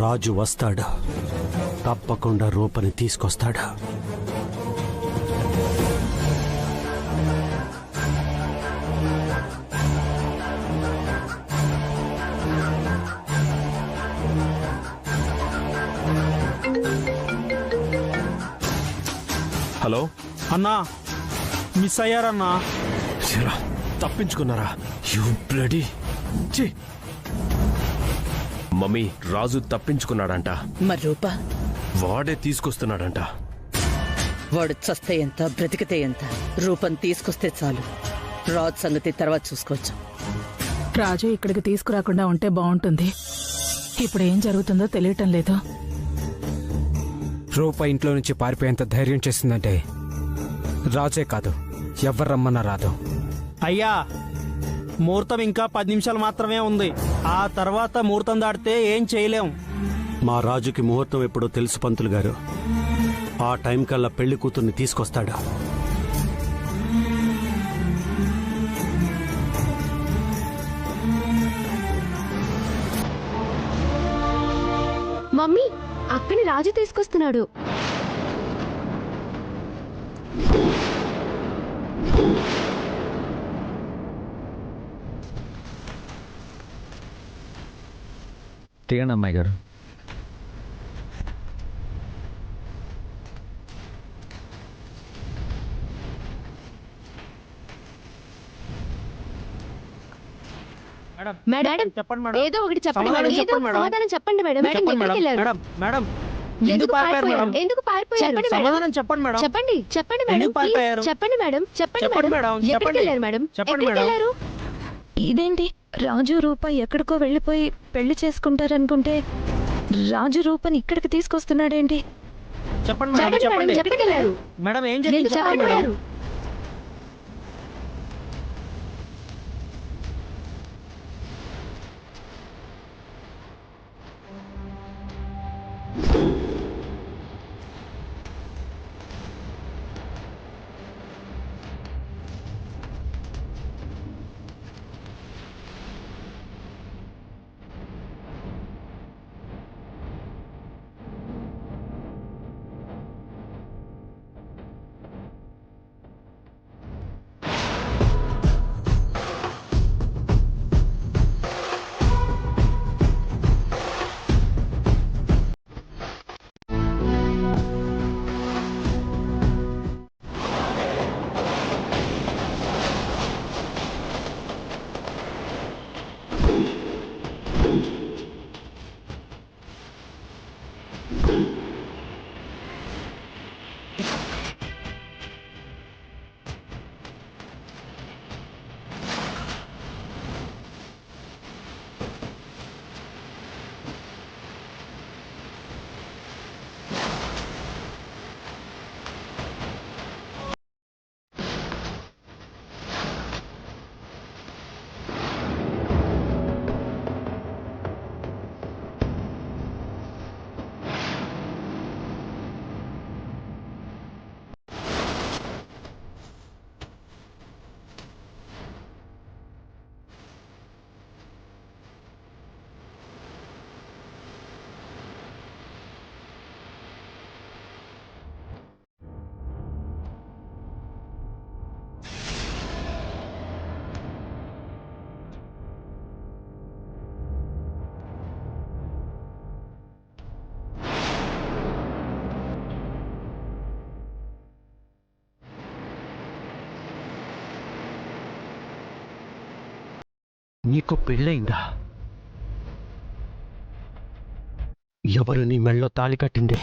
రాజు వస్తాడు, తప్పకుండా రూపని తీసుకొస్తాడు. హలో అన్నా, మిస్ అయ్యారన్నా. తప్పించుకున్నారా? You bloody. మమ్మీ, రాజు తప్పించుకున్నాడంట. మరి రూప? వాడే తీసుకొస్తున్నాడంట. వాడు చస్తే ఎంత, బ్రతికితే ఎంత, రూపం తీసుకొస్తే చాలు. రాజు సంగతి తర్వాత చూసుకోవచ్చు. రాజు ఇక్కడికి తీసుకురాకుండా ఉంటే బాగుంటుంది. ఇప్పుడు ఏం జరుగుతుందో తెలియటం లేదు. రూప ఇంట్లో నుంచి పారిపోయేంత ధైర్యం చేసిందంటే రాజే కాదు, ఎవరు రమ్మన్నా రాదు. అయ్యా, ముహూర్తం ఇంకా 10 నిమిషాలు మాత్రమే ఉంది. ఆ తర్వాత ముహూర్తం దాటితే ఏం చేయలేం. మా రాజుకి ముహూర్తం ఎప్పుడో తెలుసు పంతులు గారు. ఆ టైం కల్లా పెళ్లి కూతుర్ని తీసుకొస్తాడు. మమ్మీ, అక్కని రాజు తీసుకొస్తున్నాడు. దిగండి అమ్మాయి గారు. మేడం, చెప్పండి మేడం. ఏదో ఒకటి చెప్పండి మేడం. సమాధానం ఏదో చెప్పండి మేడం. సమాధానం చెప్పండి మేడం. చెప్పండి ఎక్కడికి మేడం. వెళ్ళారు? మేడం, మేడం, ఎందుకు ఎందుకు పారిపోయారు పారిపోయారు? మేడం? ఎందుకు పారిపోయారు? చెప్పండి, మేడం. సమాధానం చెప్పండి మేడం. చెప్పండి చెప్పండి మేడం. ఎందుకు పారిపోయారు? ప్లీజ్ చెప్పండి మేడం. చెప్పండి చెప్పండి మేడం. మేడం. ఎక్కడికి చెప్పండి. వెళ్ళారు మేడం? చెప్పండి ఎక్కడికి మేడం. వెళ్ళారు? ఇదేంటి, రాజు రూప ఎక్కడికో వెళ్ళిపోయి పెళ్లి చేసుకుంటారనుకుంటే రాజు రూపని ఇక్కడికి తీసుకొస్తున్నాడేంటి? చెప్పండి మేడం. చెప్పండి మేడం. చెప్పండి ఎక్కడికి వెళ్ళారు? మేడం, ఏం జరిగింది ఎందుకు చెప్పండి మేడం. పారిపోయారు? నీకు పెళ్ళయిందా? ఎవరు నీ మెళ్ళో తాళి కట్టింది?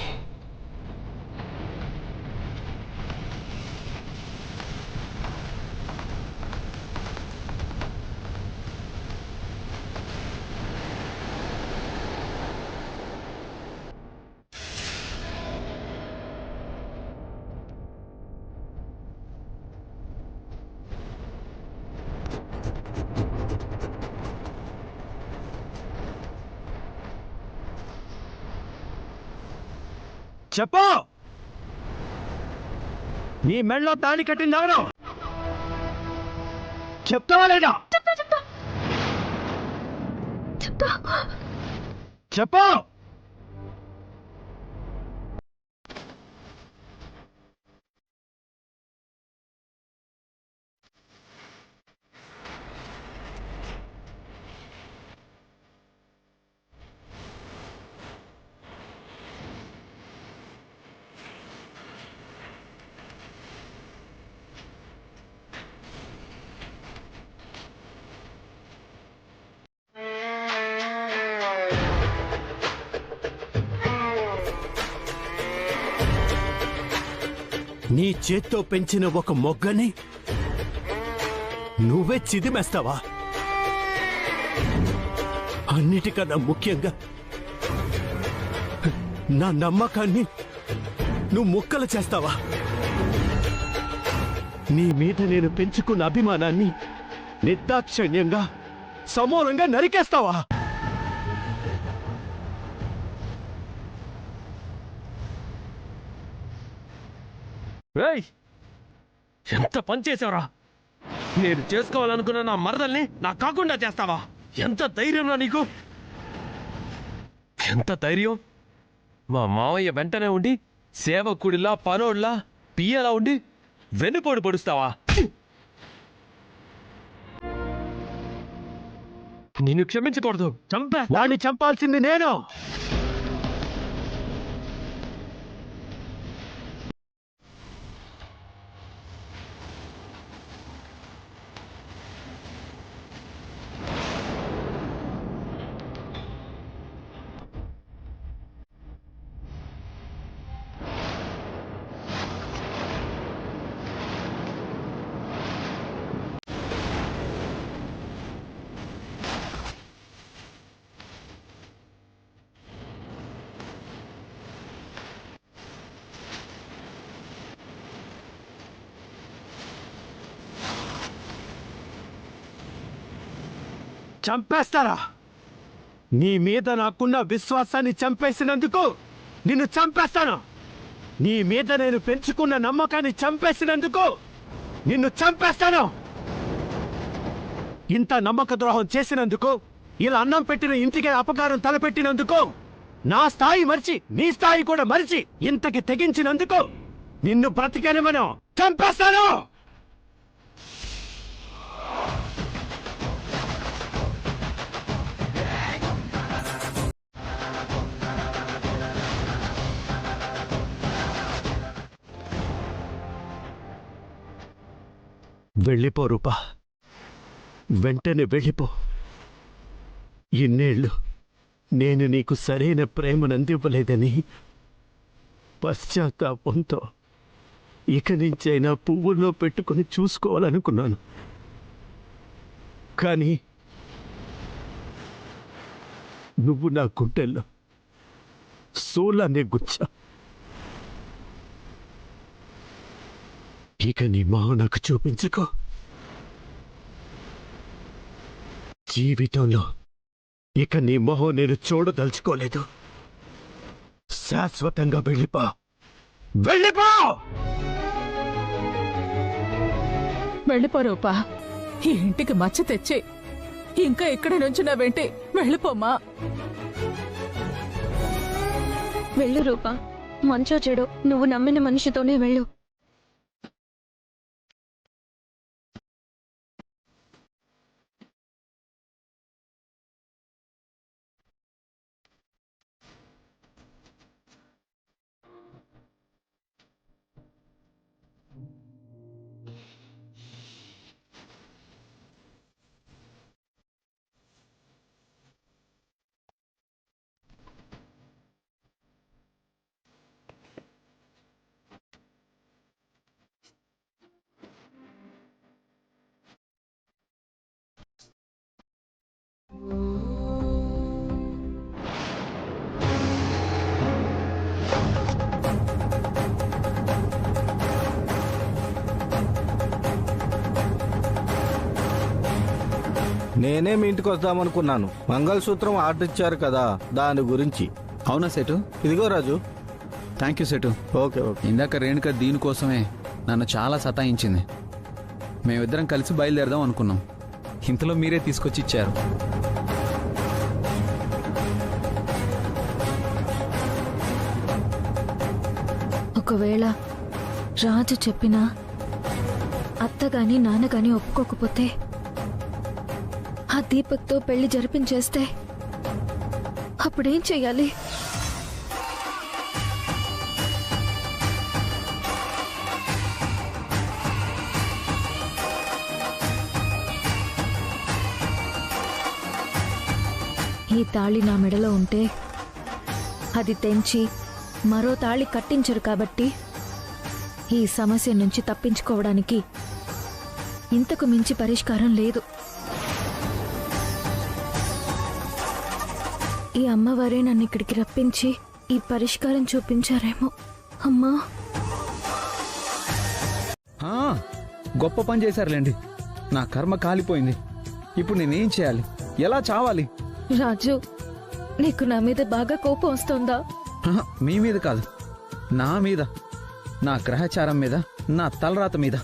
చెప్పు, నీ మెళ్ళలో తాళి కట్టింది ఎవరు? చెప్తావా లేదా? చెప్పు. నీ చేత్తో పెంచిన ఒక మొగ్గని నువ్వే చిదిమేస్తావా? అన్నిటికన్నా ముఖ్యంగా నా నమ్మకాన్ని నువ్వు ముక్కలు చేస్తావా? నీ మీద నేను పెంచుకున్న అభిమానాన్ని నిర్దాక్షిణ్యంగా సమూలంగా నరికేస్తావా? ఏయ్! ఎంత పని చేసావురా? నేను చేసుకోవాలనుకున్న నా మరదల్ని నా కాకుండా చేస్తావా? ఎంత ధైర్యంరా నీకు? ఎంత ధైర్యం? మా మావయ్య వెంటనే ఉండి సేవకుడిలా పనోడ్లా పియ్యలా ఉండి వెన్నుపోటు పొడుస్తావా? నిన్ను క్షమించకూడదు. వాడిని చంపాల్సింది నేను. చంపేస్తారా? నీ మీద నాకున్న విశ్వాసాన్ని చంపేసినందుకు నిన్ను చంపేస్తాను. నీ మీద నేను పెంచుకున్న నమ్మకాన్ని చంపేసినందుకు నిన్ను చంపేస్తాను. ఇంత నమ్మక ద్రోహం చేసినందుకు, ఇలా అన్నం పెట్టిన ఇంటికి అపకారం తలపెట్టినందుకు, నా స్థాయి మరిచి నీ స్థాయి కూడా మరిచి ఇంతకి తెగించినందుకు నిన్ను బ్రతికనివ్వను. చంపేస్తాను. వెళ్ళిపో రూపా, వెంటనే వెళ్ళిపో. ఇన్నేళ్ళు నేను నీకు సరైన ప్రేమను అందివ్వలేదని పశ్చాత్తాపంతో ఇక నుంచైనా పువ్వుల్లో పెట్టుకుని చూసుకోవాలనుకున్నాను. కానీ నువ్వు నా గుండెల్లో సోలాన్ని గుచ్చా. ఇక నీ మొహం నాకు చూపించుకో. జీవితంలో ఇక నీ మొహం నేను చూడదలుచుకోలేదు. శాశ్వతంగా వెళ్ళిపో. వెళ్ళిపో. వెళ్ళిపో రూపా. ఈ ఇంటికి మచ్చ తెచ్చి ఇంకా ఇక్కడి నుంచి నా వెంటి వెళ్ళిపోమ్మా. వెళ్ళు రూపా. మంచో చెడు నువ్వు నమ్మిన మనిషితోనే వెళ్ళు. నేనే మీ ఇంటికి వద్దామనుకున్నాను. మంగళసూత్రం ఆర్డర్ ఇచ్చారు కదా, దాని గురించి. అవునా సెటు? ఇదిగో Raju. Thank you Sethu. Okay okay. ఇందాక రేణుక దీనికోసమే నన్ను చాలా సతాయించింది. మేమిద్దరం కలిసి బయలుదేరదాం అనుకున్నాం. ఇంతలో మీరే తీసుకొచ్చి ఇచ్చారు. ఒకవేళ రాజు చెప్పినా అత్తగాని నాన్నగాని ఒప్పుకోకపోతే ఆ దీపక్తో పెళ్లి జరిపించేస్తే అప్పుడేం చెయ్యాలి? ఈ తాళి నా మెడలో ఉంటే అది తెంచి మరో తాళి కట్టించరు కాబట్టి ఈ సమస్య నుంచి తప్పించుకోవడానికి ఇంతకు మించి పరిష్కారం లేదు. ఈ అమ్మవారే నన్ను ఇక్కడికి రప్పించి ఈ పరిష్కారం చూపించారేమో. అమ్మా, ఆ, గొప్ప పని చేశారులేండి. నా కర్మ కాలిపోయింది. ఇప్పుడు నేనేం చేయాలి? ఎలా చావాలి? రాజు, నీకు నా మీద బాగా కోపం వస్తోందా? ఆహా, మీ మీద కాదు, నా మీద, నా గ్రహచారం మీద, నా తలరాత మీద.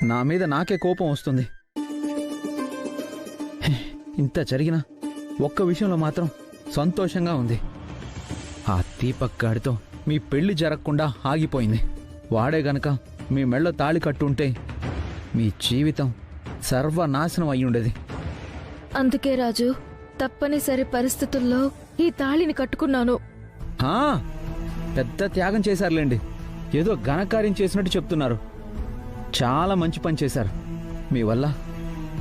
నా మీద నాకే కోపం వస్తుంది. ఇంత జరిగినా ఒక్క విషయంలో మాత్రం సంతోషంగా ఉంది. ఆ దీపక్ గాడితో మీ పెళ్లి జరగకుండా ఆగిపోయింది. వాడే గనక మీ మెళ్ళో తాళి కట్టుంటే మీ జీవితం సర్వనాశనం అయి ఉండేది. అందుకే రాజు, తప్పనిసరి పరిస్థితుల్లో ఈ తాళిని కట్టుకున్నాను. ఆ, పెద్ద త్యాగం చేశారులేండి. ఏదో ఘనకార్యం చేసినట్టు చెప్తున్నారు. చాలా మంచి పని చేశారు. మీ వల్ల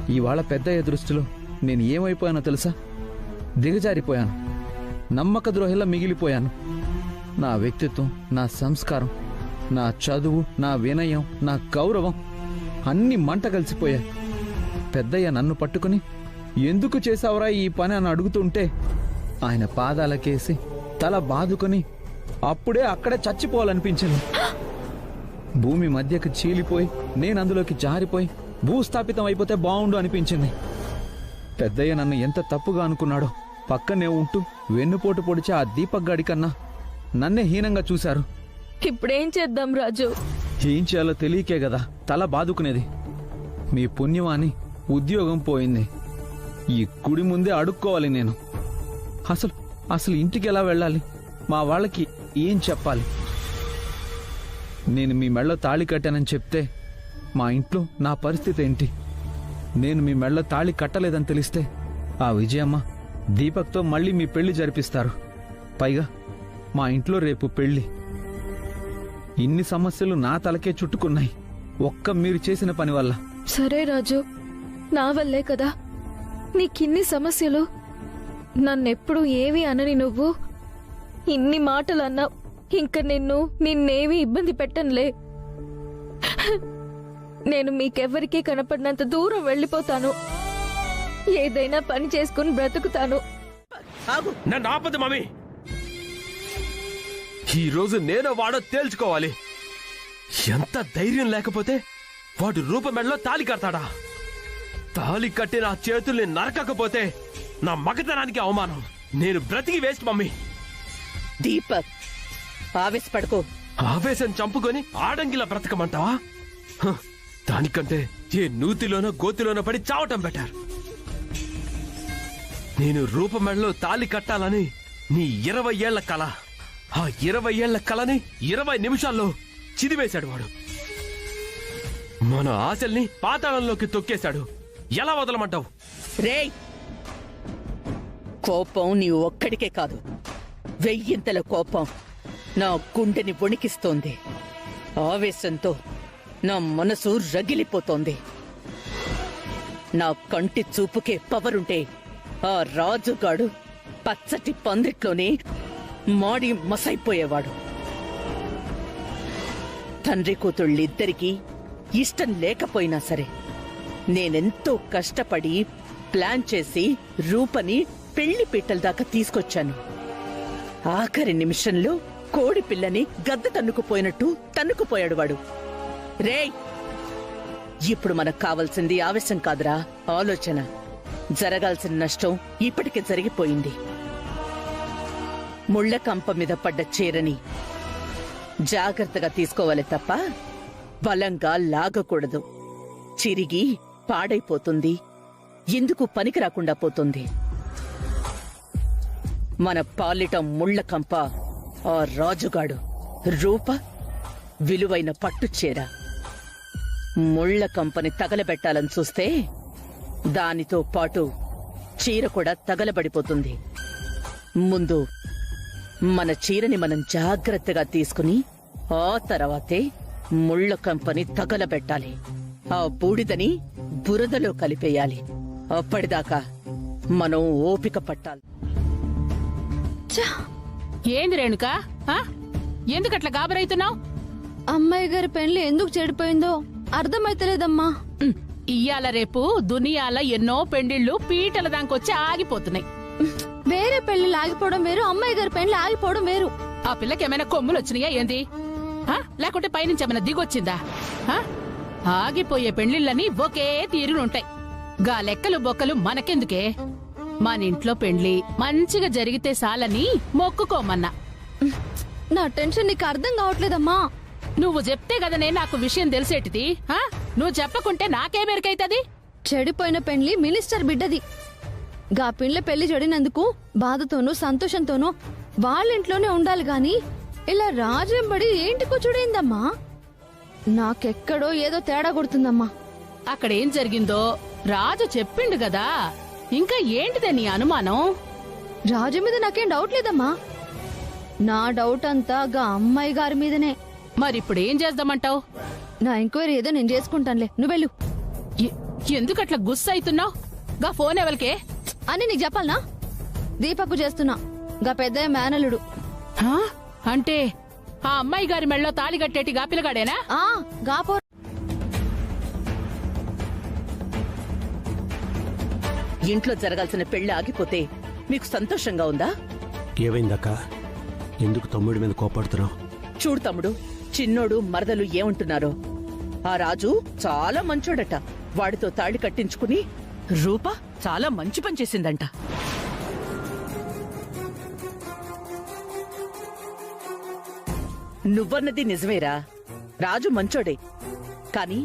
ఇవాళ పెద్దయ్య దృష్టిలో నేను ఏమైపోయానో తెలుసా? దిగజారిపోయాను. నమ్మక ద్రోహిలా మిగిలిపోయాను. నా వ్యక్తిత్వం, నా సంస్కారం, నా చదువు, నా వినయం, నా గౌరవం అన్నీ మంట కలిసిపోయాయి. పెద్దయ్య నన్ను పట్టుకుని ఎందుకు చేశావురా ఈ పని అని అడుగుతుంటే ఆయన పాదాలకేసి తల బాదుకొని అప్పుడే అక్కడే చచ్చిపోవాలనిపించింది. భూమి మధ్యకు చీలిపోయి నేను అందులోకి జారిపోయి భూస్థాపితం అయిపోతే బావుండు అనిపించింది. పెద్దయ్య నన్ను ఎంత తప్పుగా అనుకున్నాడో. పక్కనే ఉంటూ వెన్నుపోటు పొడిచే ఆ దీపక్ గాడి కన్నా నన్నే హీనంగా చూశారు. ఇప్పుడేం చేద్దాం రాజు? ఏం చేయాలో తెలియకే కదా తల బాదుకునేది. మీ పుణ్యమాని ఉద్యోగం పోయింది. ఈ గుడి ముందే అడుక్కోవాలి నేను. అసలు ఇంటికి ఎలా వెళ్ళాలి? మా వాళ్ళకి ఏం చెప్పాలి? నేను మీ మెళ్ళో తాళి కట్టానని చెప్తే మా ఇంట్లో నా పరిస్థితి ఏంటి? నేను మీ మెళ్ళో తాళి కట్టలేదని తెలిస్తే ఆ విజయమ్మ దీపక్తో మళ్ళీ మీ పెళ్లి జరిపిస్తారు. పైగా మా ఇంట్లో రేపు పెళ్లి. ఇన్ని సమస్యలు నా తలకే చుట్టుకున్నాయి ఒక్క మీరు చేసిన పని వల్ల. సరే రాజు, నా వల్లే కదా నీకిన్ని సమస్యలు. నన్నెప్పుడు ఏవి అనని నువ్వు ఇన్ని మాటలు అన్నావు. ఇంక నిన్నేమీ ఇబ్బంది పెట్టనులే. నేను మీకెవ్వరికీ కనపడినంత దూరం వెళ్ళిపోతాను. ఏదైనా పని చేసుకుని బ్రతుకుతాను. నన్ను ఆపదు మమ్మీ. ఈ రోజు నేను వాడో తేల్చుకోవాలి. ఎంత ధైర్యం లేకపోతే వాడు రూపమెళ్ళలో తాళి కడతాడా? తాళి కట్టి నా చేతుల్ని నరకకపోతే నా మగతనానికి అవమానం. నేను బ్రతికి వేస్ట్ మమ్మీ. దీపక్, ఆవేశపడుకో. ఆవేశం చంపుకొని ఆడంగిలా బ్రతకమంటావా? హ, దానికంటే ఏ నూతిలోనో గోతిలోనో పడి చావటం బెటర్. నేను రూపమెళ్ళలో తాళి కట్టాలని నీ 20 ఏళ్ల కళ, ఆ 20 ఏళ్ల కళని 20 నిమిషాల్లో చిదివేశాడు వాడు. మన ఆశల్ని పాతాళంలోకి తొక్కేశాడు. ఎలా వదలమంటావు? రేయ్, కోపం నీ ఒక్కడికే కాదు, 1000 కోపం నా గుండెని వణికిస్తోంది. ఆవేశంతో నా మనసు రగిలిపోతోంది. నా కంటి చూపుకే పవరుంటే ఆ రాజుగాడు పచ్చటి పందిట్లోనే మాడి మసైపోయేవాడు. తండ్రి కూతుళ్ళిద్దరికీ ఇష్టం లేకపోయినా సరే నేనెంతో కష్టపడి ప్లాన్ చేసి రూపని పెళ్లి పీటల దాకా తీసుకొచ్చాను. ఆఖరి నిమిషంలో కోడి పిల్లని గద్ద తన్నుకుపోయినట్టు తన్నుకుపోయాడు వాడు. రేయ్, ఇప్పుడు మనకు కావాల్సింది ఆవేశం కాదురా, ఆలోచన. జరగాల్సిన నష్టం ఇప్పటికే జరిగిపోయింది. ముళ్ల కంప మీద పడ్డ చీరని జాగ్రత్తగా తీసుకోవాలి తప్ప బలంగా లాగకూడదు. చిరిగి పాడైపోతుంది, ఎందుకు పనికి రాకుండా పోతుంది. మన పాలిట ముళ్ల కంప ఆ రాజుగాడు, రూప విలువైన పట్టు చీర. ముళ్ల కంపని తగలబెట్టాలని చూస్తే దానితో పాటు చీర కూడా తగలబడిపోతుంది. ముందు మన చీరని మనం జాగ్రత్తగా తీసుకుని ఆ తర్వాతే ముళ్ల కంపని తగలబెట్టాలి. ఆ బూడిదని బురదలో కలిపేయాలి. అప్పటిదాకా మనం ఓపిక పట్టాలి. ఏంది రేణుకా, ఎందుకట్లా గాబరైతున్నావు? అమ్మాయి గారి పెళ్లి ఎందుకు చెడిపోయిందో అర్థమైతలేదమ్మా. ఇయ్యాల రేపు దునియాల ఎన్నో పెండిళ్లు పీటల దాకొచ్చి ఆగిపోతున్నాయి. వేరే పెళ్లి ఆగిపోవడం వేరు, అమ్మాయి గారి పెళ్లి ఆగిపోవడం వేరు. ఆ పిల్లకి ఏమైనా కొమ్ములు వచ్చినాయా ఏంది? లేకుంటే పైనుంచి ఏమైనా దిగొచ్చిందా? ఆగిపోయే పెండ్లిళ్ళని ఒకే తీరునుంటాయి. గా లెక్కలు బొక్కలు మనకెందుకే? మన ఇంట్లో పెండ్లి మంచిగా జరిగితే సాలని మొక్కుకోమన్నా. నా టెన్షన్ నీకు అర్థం కావట్లేదమ్మా. నువ్వు చెప్తే కదనే నాకు విషయం తెలిసేటిది. నువ్వు చెప్పకుంటే నాకేమెరికైతది? చెడిపోయిన పెళ్లి మినిస్టర్ బిడ్డది. గా పిల్ల పెళ్లి చెడినందుకు బాధతోనూ సంతోషంతోనూ వాళ్ళింట్లోనే ఉండాలి గాని ఇలా రాజంబడి ఏంటి కూర్చుడైందమ్మా? నాకెక్కడో ఏదో తేడా కొడుతుందమ్మా. అక్కడేం జరిగిందో రాజు చెప్పిండు కదా, ఇంకా ఏంటిదే నీ అనుమానం? రాజు మీద నాకేం డౌట్ లేదమ్మా. నా డౌట్ అంతా గా అమ్మాయి గారి మీదనే. మరిప్పుడేం చేద్దామంటావు? నా ఎంక్వైరీ ఏదో నేను చేసుకుంటానులే, నువ్వెళ్ళు. ఎందుకట్లా గుస్స అవుతున్నావు? గా ఫోన్ ఎవరికే అని నీకు చెప్పాలనా? దీపకు చేస్తున్నా. గా పెద్ద మేనలుడు. అంటే ఆ అమ్మాయి గారి మెళ్ళలో తాళి కట్టేటి గా పిల్లగాడేనా? గాపో. ఇంట్లో జరగాల్సిన పెళ్లి ఆగిపోతే మీకు సంతోషంగా ఉందా? ఏమైందక్క? ఎందుకు తమ్ముడి మీద కోపడుతున్నావు? చూడు తమ్ముడు, చిన్నోడు మరదలు ఏమంటున్నారో. ఆ రాజు చాలా మంచోడట. వాడితో తాళి కట్టించుకుని రూప చాలా మంచి పని చేసిందంట. నువ్వన్నది నిజమేరా. రాజు మంచోడే, కాని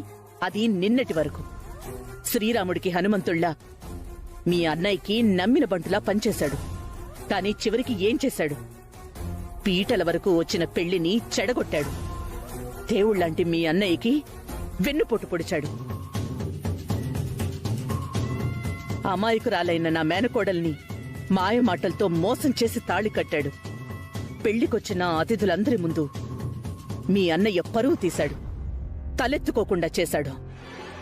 అది నిన్నటి వరకు. శ్రీరాముడికి హనుమంతుళ్లా మీ అన్నయ్యకి నమ్మిన బంటులా పనిచేశాడు. కాని చివరికి ఏం చేశాడు? పీటల వరకు వచ్చిన పెళ్లిని చెడగొట్టాడు. దేవుళ్లాంటి మీ అన్నయ్యకి వెన్నుపోటు పొడిచాడు. అమాయకురాలైన నా మేనకోడల్ని మాయమాటలతో మోసం చేసి తాళి కట్టాడు. పెళ్లికొచ్చిన అతిథులందరి ముందు మీ అన్నయ్య పరువు తీశాడు. తలెత్తుకోకుండా చేశాడు.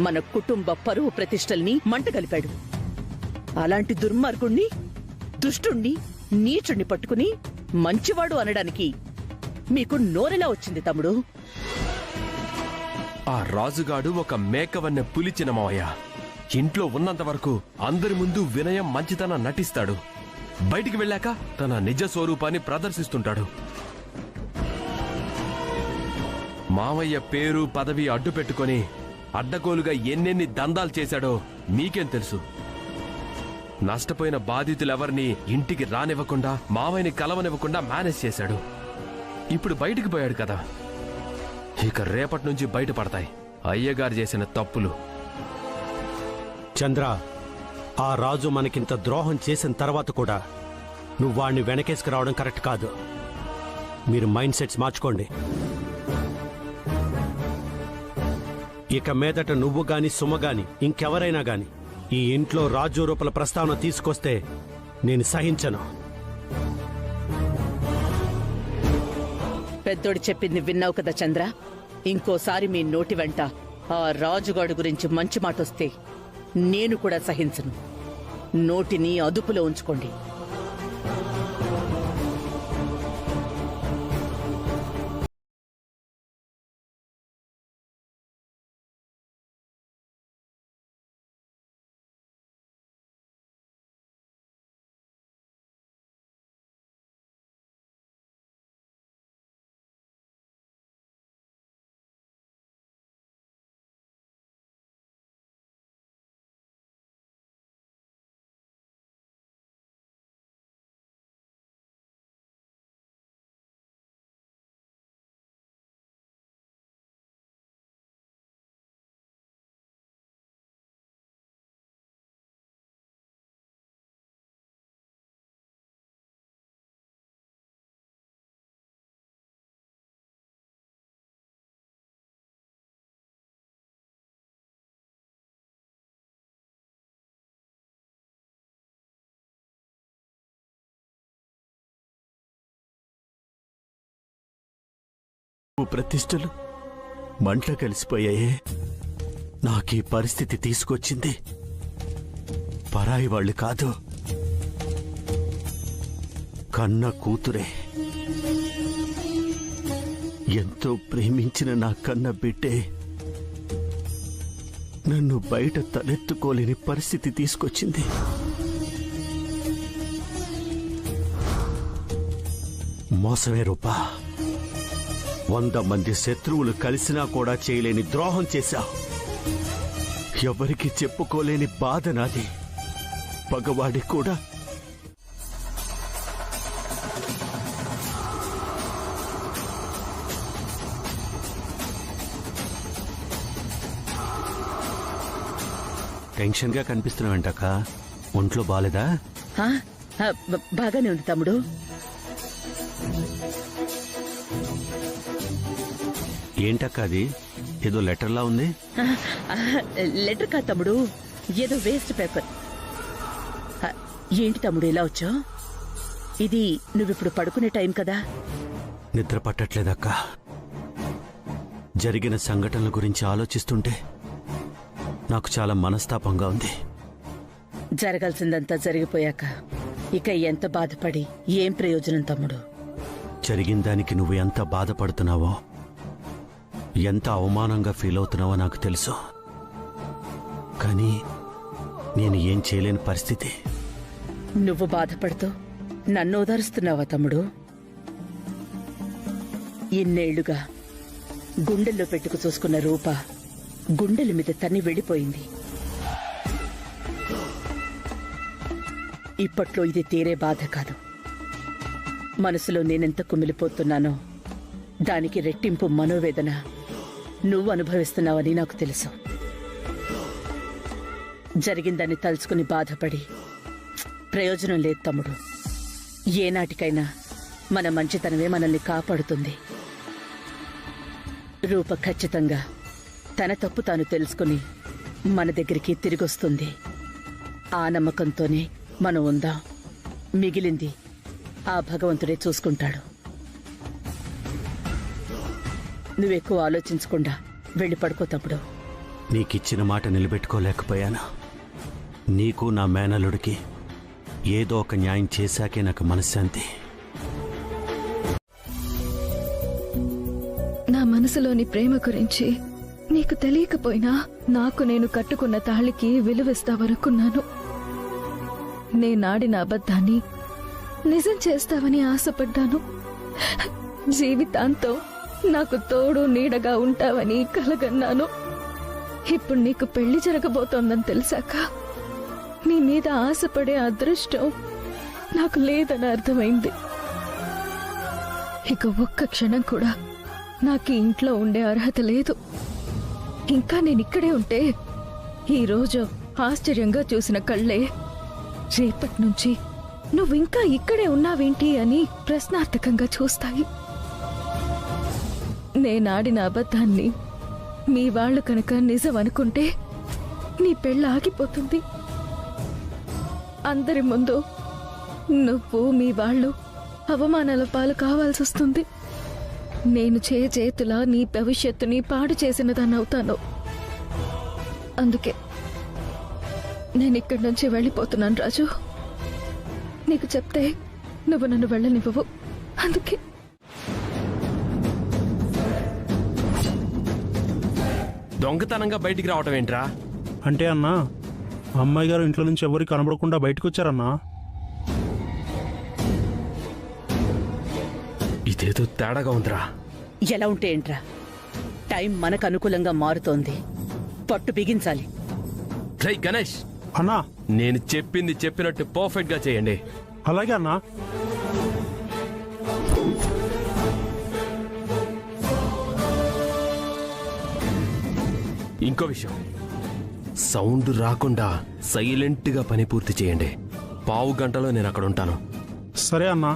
మన కుటుంబ పరువు ప్రతిష్టల్ని మంటగలిపాడు. అలాంటి దుర్మార్గుణ్ణి, దుష్టుణ్ణి, నీచుణ్ణి పట్టుకుని మంచివాడు అనడానికి మీకు నోరెలా వచ్చింది తమ్ముడు? ఆ రాజుగాడు ఒక మేకవన్నె పులిచిన మావయ్య. ఇంట్లో ఉన్నంత వరకు అందరి ముందు వినయం, మంచితనం నటిస్తాడు. బయటికి వెళ్ళాక తన నిజ స్వరూపాన్ని ప్రదర్శిస్తుంటాడు. మావయ్య పేరు పదవి అడ్డు పెట్టుకుని అడ్డగోలుగా ఎన్నెన్ని దందాలు చేశాడో మీకేం తెలుసు? నష్టపోయిన బాధితులెవరిని ఇంటికి రానివ్వకుండా, మావయ్యని కలవనివ్వకుండా మేనేజ్ చేశాడు. ఇప్పుడు బయటికి పోయాడు కదా, ఇక రేపటి నుంచి బయటపడతాయి అయ్యగారు చేసిన తప్పులు. చంద్ర, ఆ రాజు మనకింత ద్రోహం చేసిన తర్వాత కూడా నువ్వు వాడిని వెనకేసుకురావడం కరెక్ట్ కాదు. మీరు మైండ్ సెట్స్ మార్చుకోండి. ఇక మీదట నువ్వు గాని, సుమ గాని, ఇంకెవరైనా గాని ఈ ఇంట్లో రాజు రూపల ప్రస్తావన తీసుకొస్తే నేను సహించను. పెద్దోడు చెప్పింది విన్నావు కదా చంద్ర. ఇంకోసారి మీ నోటి వెంట ఆ రాజుగాడు గురించి మంచి మాటొస్తే నేను కూడా సహించను. నోటిని అదుపులో ఉంచుకోండి. ప్రతిష్టలు మంట కలిసిపోయాయే. నాకీ పరిస్థితి తీసుకొచ్చింది పరాయి వాళ్ళు కాదు, కన్న కూతురే. ఎంతో ప్రేమించిన నా కన్న బిడ్డే నన్ను బయట తలెత్తుకోలేని పరిస్థితి తీసుకొచ్చింది. మోసమే రూపా. 100 మంది శత్రువులు కలిసినా కూడా చేయలేని ద్రోహం చేశావు. ఎవరికి చెప్పుకోలేని బాధ నాది. పగవాడి కూడా టెన్షన్ గా కనిపిస్తున్నావంటక్క. ఒంట్లో బాలేదా? బాగానే ఉంది తమ్ముడు. ఏంటక్క అది? ఏదో లెటర్లా ఉంది. లెటర్ కాదు తమ్ముడు, ఏదో వేస్ట్ పేపర్. ఏంటి తమ్ముడు ఇలా వచ్చావు? ఇది నువ్విప్పుడు పడుకునే టైం కదా. నిద్ర పట్టట్లేదక్క. జరిగిన సంఘటనల గురించి ఆలోచిస్తుంటే నాకు చాలా మనస్తాపంగా ఉంది. జరగాల్సిందంతా జరిగిపోయాక ఇక ఎంత బాధపడి ఏం ప్రయోజనం తమ్ముడు? జరిగిన దానికి నువ్వు ఎంత బాధపడుతున్నావో, ఎంత అవమానంగా ఫీల్ అవుతున్నావో నాకు తెలుసు. కానీ నేను ఏం చేయలేని పరిస్థితి. నువ్వు బాధపడుతూ నన్ను ఓదారుస్తున్నావా తమ్ముడు? ఇన్నేళ్లుగా గుండెల్లో పెట్టుకు చూసుకున్న రూప గుండెల మీద తన్ని వెళ్ళిపోయింది. ఇప్పట్లో ఇది తీరే బాధ కాదు. మనసులో నేనెంత కుమిలిపోతున్నానో దానికి రెట్టింపు మనోవేదన నువ్వు అనుభవిస్తున్నావని నాకు తెలుసు. జరిగిందాన్ని తలుచుకుని బాధపడి ప్రయోజనం లేదు తమ్ముడు. ఏనాటికైనా మన మంచితనమే మనల్ని కాపాడుతుంది. రూప ఖచ్చితంగా తన తప్పు తాను తెలుసుకుని మన దగ్గరికి తిరిగొస్తుంది. ఆ నమ్మకంతోనే మనం ఉందాం. మిగిలింది ఆ భగవంతుడే చూసుకుంటాడు. నువ్వెక్కువ ఆలోచించకుండా వెళ్ళి పడుకో తమ్ముడు. నీకిచ్చిన మాట నిలబెట్టుకోలేకపోయాను. నీకు నా మేనల్లుడికి ఏదో ఒక న్యాయం చేశాకే నాకు మనశ్శాంతి. నా మనసులోని ప్రేమ గురించి నీకు తెలియకపోయినా నాకు నేను కట్టుకున్న తాళికి విలువిస్తావనుకున్నాను. నేనాడిన అబద్ధాన్ని నిజం చేస్తావని ఆశపడ్డాను. జీవితాంతం నాకు తోడు నీడగా ఉంటావని కలగన్నాను. ఇప్పుడు నీకు పెళ్లి జరగబోతోందని తెలిసాక నీ మీద ఆశపడే అదృష్టం నాకు లేదని అర్థమైంది. ఇక ఒక్క క్షణం కూడా నాకు ఇంట్లో ఉండే అర్హత లేదు. ఇంకా నేనిక్కడే ఉంటే ఈరోజు ఆశ్చర్యంగా చూసిన కళ్ళే రేపటి నుంచి నువ్వింకా ఇక్కడే ఉన్నావేంటి అని ప్రశ్నార్థకంగా చూస్తాయి. నేనాడిన అబద్ధాన్ని మీ వాళ్ళు కనుక నిజం అనుకుంటే నీ పెళ్ళ ఆగిపోతుంది. అందరి ముందు నువ్వు మీ వాళ్ళు అవమానాల పాలు కావాల్సి వస్తుంది. నేను చేతులా నీ భవిష్యత్తుని పాడు చేసిన దాన్ని అవుతాను. అందుకే నేనిక్కడి నుంచి వెళ్ళిపోతున్నాను రాజు. నీకు చెప్తే నువ్వు నన్ను వెళ్ళనివ్వవు. అందుకే దొంగతనంగా బయటికి రావటం ఏంట్రా? అంటే అన్నా, అమ్మాయి గారు ఇంట్లో నుంచి ఎవరికి కనబడకుండా బయటకు వచ్చారన్నా. ఇదేదో తేడాగా ఉందిరా. ఎలా ఉంటే ఏంట్రా? టైం మనకు అనుకూలంగా మారుతోంది. పట్టు బిగించాలి. రై గణేష్ అన్నా, నేను చెప్పింది చెప్పినట్టు పర్ఫెక్ట్ గా చేయండి. అలాగే అన్నా. ఇంకో విషయం, సౌండ్ రాకుండా సైలెంట్ గా పని పూర్తి చేయండి. 15 గంటలో నేను అక్కడ ఉంటాను. సరే అన్నా.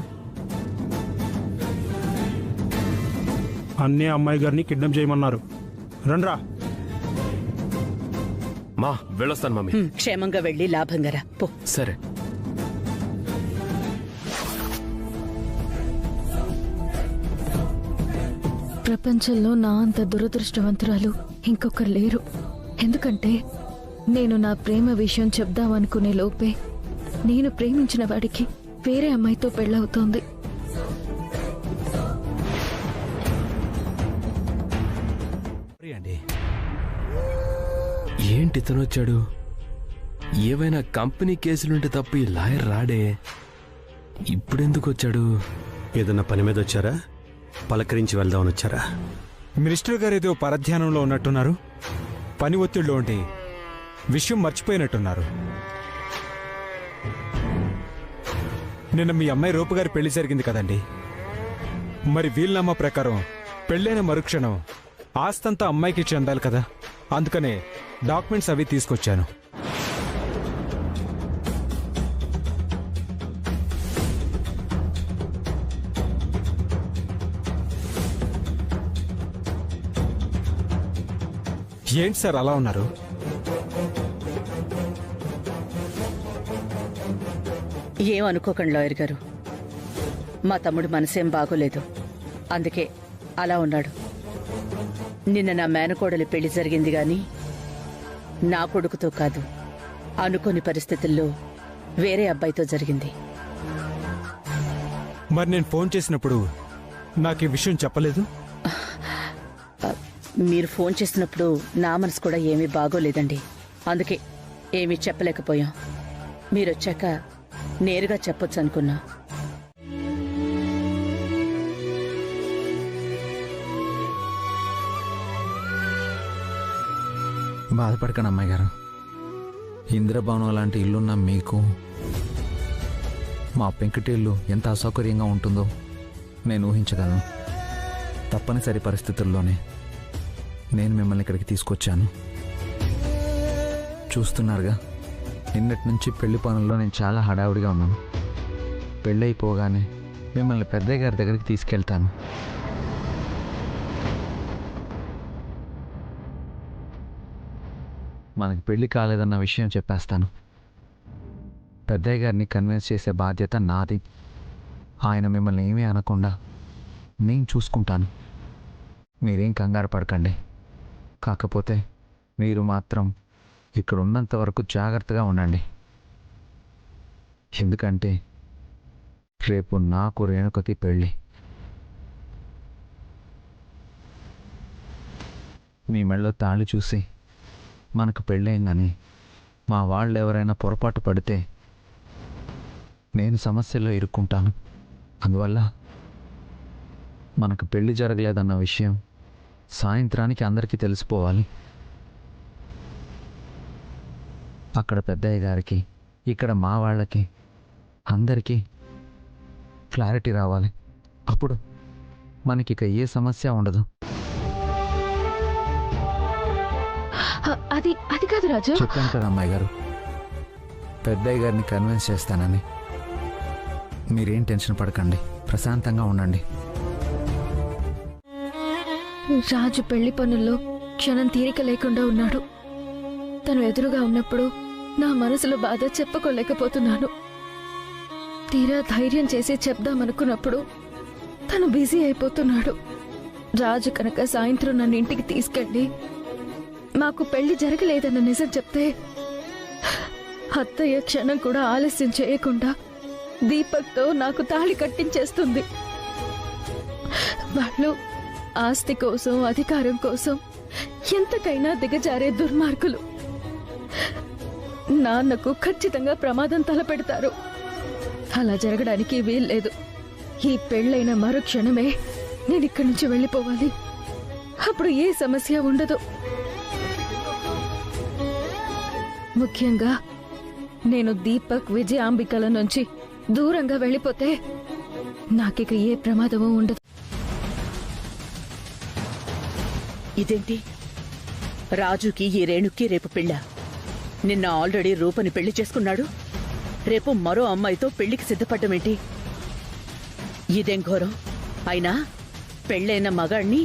అన్నీ అమ్మాయి గారిని కిడ్నాప్ చేయమన్నారు. రండ్రా. మా వెళ్ళొస్తాను మమ్మీ. క్షేమంగా వెళ్ళి లాభంగా రా పో. సరే. ప్రపంచంలో నా అంత దురదృష్టవంతురాలు ఇంకొకరు లేరు. ఎందుకంటే నేను నా ప్రేమ విషయం చెప్దామనుకునే లోపే నేను ప్రేమించిన వాడికి వేరే అమ్మాయితో పెళ్ళవుతోంది. అండి. ఏంటి తనొచ్చాడు? ఏవైనా కంపెనీ కేసులుంటే తప్ప ఈ లాయర్ రాడే. ఇప్పుడెందుకు వచ్చాడు? ఏదన్నా పని మీద వచ్చారా? పలకరించి వెళ్దామని వచ్చారా? మినిస్టర్ గారు ఏదో పరధ్యానంలో ఉన్నట్టున్నారు. పని ఒత్తిడిలో ఉండి విషయం మర్చిపోయినట్టున్నారు. నిన్న మీ అమ్మాయి రూప గారి పెళ్లి జరిగింది కదండి. మరి వీలునామా ప్రకారం పెళ్ళైన మరుక్షణం ఆస్తంతా అమ్మాయికి చెందాలి కదా. అందుకనే డాక్యుమెంట్స్ అవి తీసుకొచ్చాను. ఏంటి సార్ అలా ఉన్నారు? ఏమనుకోకండి లాయర్ గారు, మా తమ్ముడు మనసేం బాగోలేదు, అందుకే అలా ఉన్నాడు. నిన్న నా మేనకోడలి పెళ్లి జరిగింది గాని నా కొడుకుతో కాదు, అనుకోని పరిస్థితుల్లో వేరే అబ్బాయితో జరిగింది. మరి నేను ఫోన్ చేసినప్పుడు నాకు ఈ విషయం చెప్పలేదు. మీరు ఫోన్ చేసినప్పుడు నా మనసు కూడా ఏమీ బాగోలేదండి, అందుకే ఏమీ చెప్పలేకపోయాం. మీరొచ్చాక నేరుగా చెప్పొచ్చు అనుకున్నా. బాధపడకండి అమ్మాయి గారు. ఇంద్రభవనం లాంటి ఇల్లున్న మీకు మా పెంకుటిల్లు ఎంత అసౌకర్యంగా ఉంటుందో నేను ఊహించగలను. తప్పనిసరి పరిస్థితుల్లోనే నేను మిమ్మల్ని ఇక్కడికి తీసుకొచ్చాను. చూస్తున్నారుగా, నిన్నటి నుంచి పెళ్లి పనుల్లో నేను చాలా హడావుడిగా ఉన్నాను. పెళ్ళైపోగానే మిమ్మల్ని పెద్దయ్య గారి దగ్గరికి తీసుకెళ్తాను. మనకి పెళ్లి కాలేదన్న విషయం చెప్పేస్తాను. పెద్దయ్య గారిని కన్విన్స్ చేసే బాధ్యత నాది. ఆయన మిమ్మల్ని ఏమీ అనకుండా నేను చూసుకుంటాను. మీరేం కంగారు పడకండి. కాకపోతే మీరు మాత్రం ఇక్కడ ఉన్నంత వరకు జాగ్రత్తగా ఉండండి. ఎందుకంటే రేపు నాకు రేణుకకి పెళ్ళి. మీ మెళ్ళో తాళి చూసి మనకు పెళ్ళయిందని మా వాళ్ళు ఎవరైనా పొరపాటు పడితే నేను సమస్యల్లో ఇరుక్కుంటాను. అందువల్ల మనకు పెళ్లి జరగలేదన్న విషయం సాయంత్రానికి అందరికీ తెలిసిపోవాలి. అక్కడ పెద్దయ్య గారికి, ఇక్కడ మా వాళ్ళకి, అందరికీ క్లారిటీ రావాలి. అప్పుడు మనకి ఇక ఏ సమస్య ఉండదు. అది అది కాదు రాజు. చెప్పాను కదా అమ్మాయి గారు, పెద్దయ్య గారిని కన్విన్స్ చేస్తానని. మీరేం టెన్షన్ పడకండి, ప్రశాంతంగా ఉండండి. రాజు పెళ్లి పనుల్లో క్షణం తీరిక లేకుండా ఉన్నాడు. తను ఎదురుగా ఉన్నప్పుడు నా మనసులో బాధ చెప్పుకోలేకపోతున్నాను. తీరా ధైర్యం చేసి చెప్దామనుకున్నప్పుడు తను బిజీ అయిపోతున్నాడు. రాజు కనుక సాయంత్రం నన్ను ఇంటికి తీసుకెళ్ళి మాకు పెళ్లి జరగలేదన్న నిజం చెప్తే అత్తయ్య క్షణం కూడా ఆలస్యం చేయకుండా దీపక్తో నాకు తాళి కట్టించేస్తుంది. వాళ్ళు ఆస్తి కోసం, అధికారం కోసం ఎంతకైనా దిగజారే దుర్మార్గులు. నాన్నకు ఖచ్చితంగా ప్రమాదం తలపెడతారు. అలా జరగడానికి వీల్లేదు. ఈ పెళ్ళైన మరుక్షణమే నేను ఇక్కడి నుంచి వెళ్ళిపోవాలి. అప్పుడు ఏ సమస్య ఉండదు. ముఖ్యంగా నేను దీపక్, విజయాంబికల నుంచి దూరంగా వెళ్ళిపోతే నాకిక ఏ ప్రమాదమూ ఉండదు. ఇదేంటి, రాజుకి ఈ రేణుకి రేపు పెళ్ళా? నిన్న ఆల్రెడీ రూపని పెళ్లి చేసుకున్నాడు, రేపు మరో అమ్మాయితో పెళ్లికి సిద్ధపడ్డమేంటి? ఇదేం ఘోరం! అయినా పెళ్ళైన మగాణ్ణి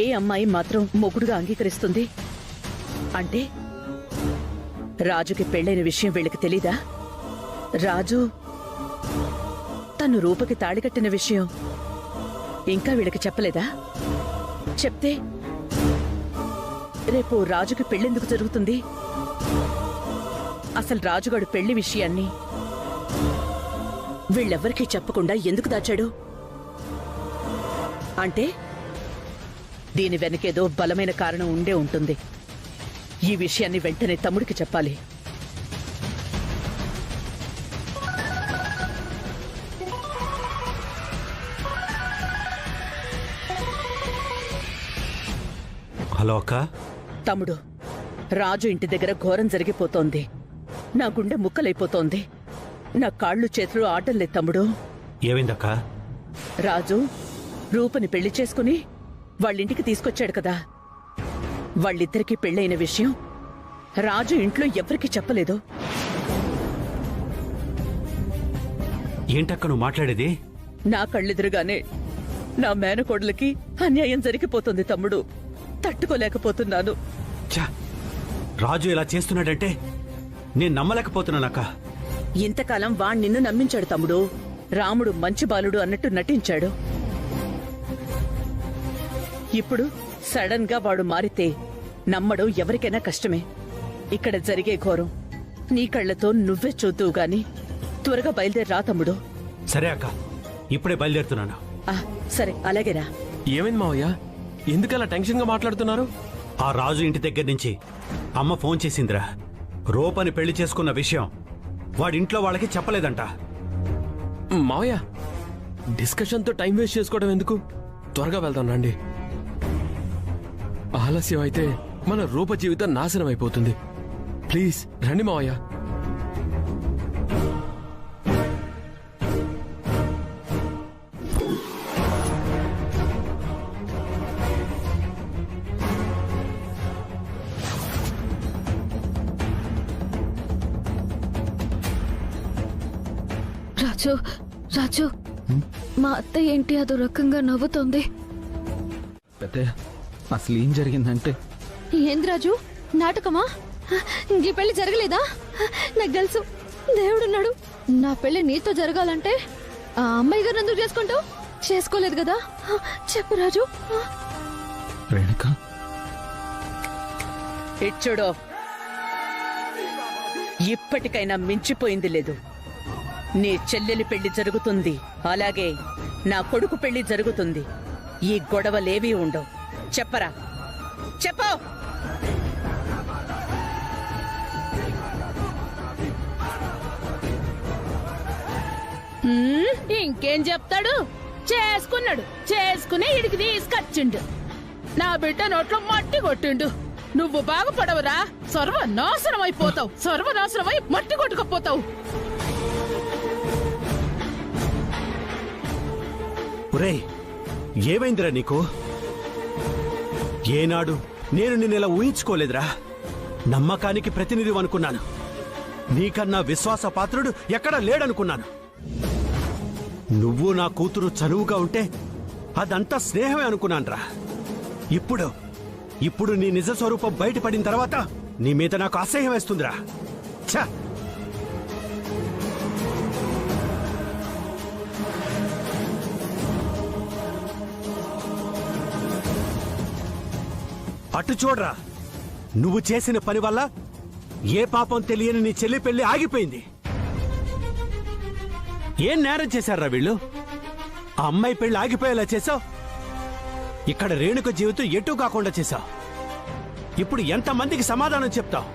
ఏ అమ్మాయి మాత్రం మొగుడుగా అంగీకరిస్తుంది? అంటే రాజుకి పెళ్ళైన విషయం వీళ్ళకి తెలీదా? రాజు తను రూపకి తాళి కట్టిన విషయం ఇంకా వీళ్ళకి చెప్పలేదా? చెప్తే రేపు రాజుకి పెళ్ళెందుకు జరుగుతుంది? అసలు రాజుగాడు పెళ్లి విషయాన్ని వీళ్ళెవ్వరికీ చెప్పకుండా ఎందుకు దాచాడు? అంటే దీని వెనకేదో బలమైన కారణం ఉండే ఉంటుంది. ఈ విషయాన్ని వెంటనే తమ్ముడికి చెప్పాలి. హలో అక్క. తమ్ముడు, రాజు ఇంటి దగ్గర ఘోరం జరిగిపోతోంది. నా గుండె ముక్కలైపోతోంది. నా కాళ్ళు చేతులు ఆటంలేదు తమ్ముడు. ఏమైందక్క? రాజు రూపని పెళ్లి చేసుకుని వాళ్ళింటికి తీసుకొచ్చాడు కదా. వాళ్ళిద్దరికీ పెళ్ళైన విషయం రాజు ఇంట్లో ఎవరికీ చెప్పలేదు. ఏంటక్క నువ్వు మాట్లాడేది? నా కళ్ళెదురుగానే నా మేనకోడలకి అన్యాయం జరిగిపోతుంది తమ్ముడు. తట్టుకోలేకపోతున్నాను. ఛ! రాజు ఇలా చేస్తున్నాడంటే నేను నమ్మలేకపోతున్నానక్క. ఇంతకాలం వాణ్ నిన్ను నమ్మించాడు తమ్ముడు. రాముడు మంచి బాలుడు అన్నట్టు నటించాడు. ఇప్పుడు సడన్ గా వాడు మారితే నమ్మడం ఎవరికైనా కష్టమే. ఇక్కడ జరిగే ఘోరం నీ కళ్లతో నువ్వే చూద్దువు గాని త్వరగా బయలుదేరి రా తమ్ముడు. సరే అక్క, ఇప్పుడే బయలుదేరుతున్నాను. సరే అలాగేరా. ఏమైంది మావయ్య? ఎందుకలా టెన్షన్ గా మాట్లాడుతున్నారు? ఆ రాజు ఇంటి దగ్గర నుంచి అమ్మ ఫోన్ చేసిందిరా. రూపని పెళ్లి చేసుకున్న విషయం వాడింట్లో వాళ్ళకి చెప్పలేదంట. మావయ్య, డిస్కషన్తో టైం వేస్ట్ చేసుకోవడం ఎందుకు? త్వరగా వెళ్దాం రండి. ఆలస్యం అయితే మన రూప జీవితం నాశనం అయిపోతుంది. ప్లీజ్ రండి మావయ్య. రాజు రాజు, మా అత్త ఏంటి అదో రకంగా నవ్వుతోంది? పెద్దయ్య, అసలు ఏం జరిగిందంటే ఏంది రాజు, నాటకమా? ఈ పెళ్లి జరగలేదా? నాకు తెలుసు, దేవుడున్నాడు. నా పెళ్లి నీతో జరగాలంటే ఆ అమ్మాయి గారు ఎందుకు చేసుకుంటావు? చేసుకోలేదు కదా? చెప్పు రాజు. రేణుక, ఇచ్చుడో ఇప్పటికైనా మించిపోయింది లేదు. నీ చెల్లెలి పెళ్లి జరుగుతుంది, అలాగే నా కొడుకు పెళ్లి జరుగుతుంది. ఈ గొడవలేవీ ఉండవు. చెప్పరా, చెప్పు. ఇంకేం చెప్తాడు? చేసుకున్నాడు, చేసుకునే ఇడికి తీసుకొచ్చిండు. నా బిడ్డ నోట్లో మట్టి కొట్టిండు. నువ్వు బాగుపడవురా, సర్వనాశనం అయిపోతావు. సర్వనాశనమై మట్టి కొట్టుకుపోతావు. ఒరేయ్, ఏమైందిరా నీకు? ఏనాడు నేను నిన్నెలా ఊహించుకోలేదురా. నమ్మకానికి ప్రతినిధి అనుకున్నాను. నీకన్నా విశ్వాస పాత్రుడు ఎక్కడా లేడనుకున్నాను. నువ్వు నా కూతురు చనువుగా ఉంటే అదంతా స్నేహమే అనుకున్నానురా. ఇప్పుడు నీ నిజ స్వరూపం బయటపడిన తర్వాత నీ మీద నాకు అసహ్యం వేస్తుందిరా. ఛ! అటు చూడరా, నువ్వు చేసిన పని వల్ల ఏ పాపం తెలియని నీ చెల్లి పెళ్లి ఆగిపోయింది. ఏం నేరం చేశారా వీళ్ళు? ఆ అమ్మాయి పెళ్లి ఆగిపోయేలా చేశావు. ఇక్కడ రేణుక జీవితం ఎటూ కాకుండా చేశావు. ఇప్పుడు ఎంతమందికి సమాధానం చెప్తావు?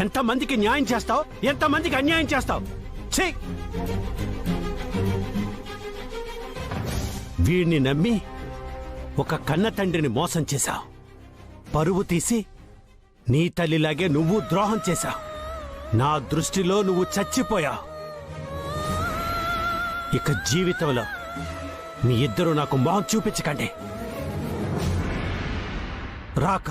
ఎంతమందికి న్యాయం చేస్తావు? ఎంతమందికి అన్యాయం చేస్తావు? ఛీ! వీడిని నమ్మి ఒక కన్న తండ్రిని మోసం చేశావు. పరువు తీసి నీ తల్లిలాగే నువ్వు ద్రోహం చేశావు. నా దృష్టిలో నువ్వు చచ్చిపోయావు. ఇక జీవితంలో మీ ఇద్దరు నాకు మొహం చూపించకండి. రాక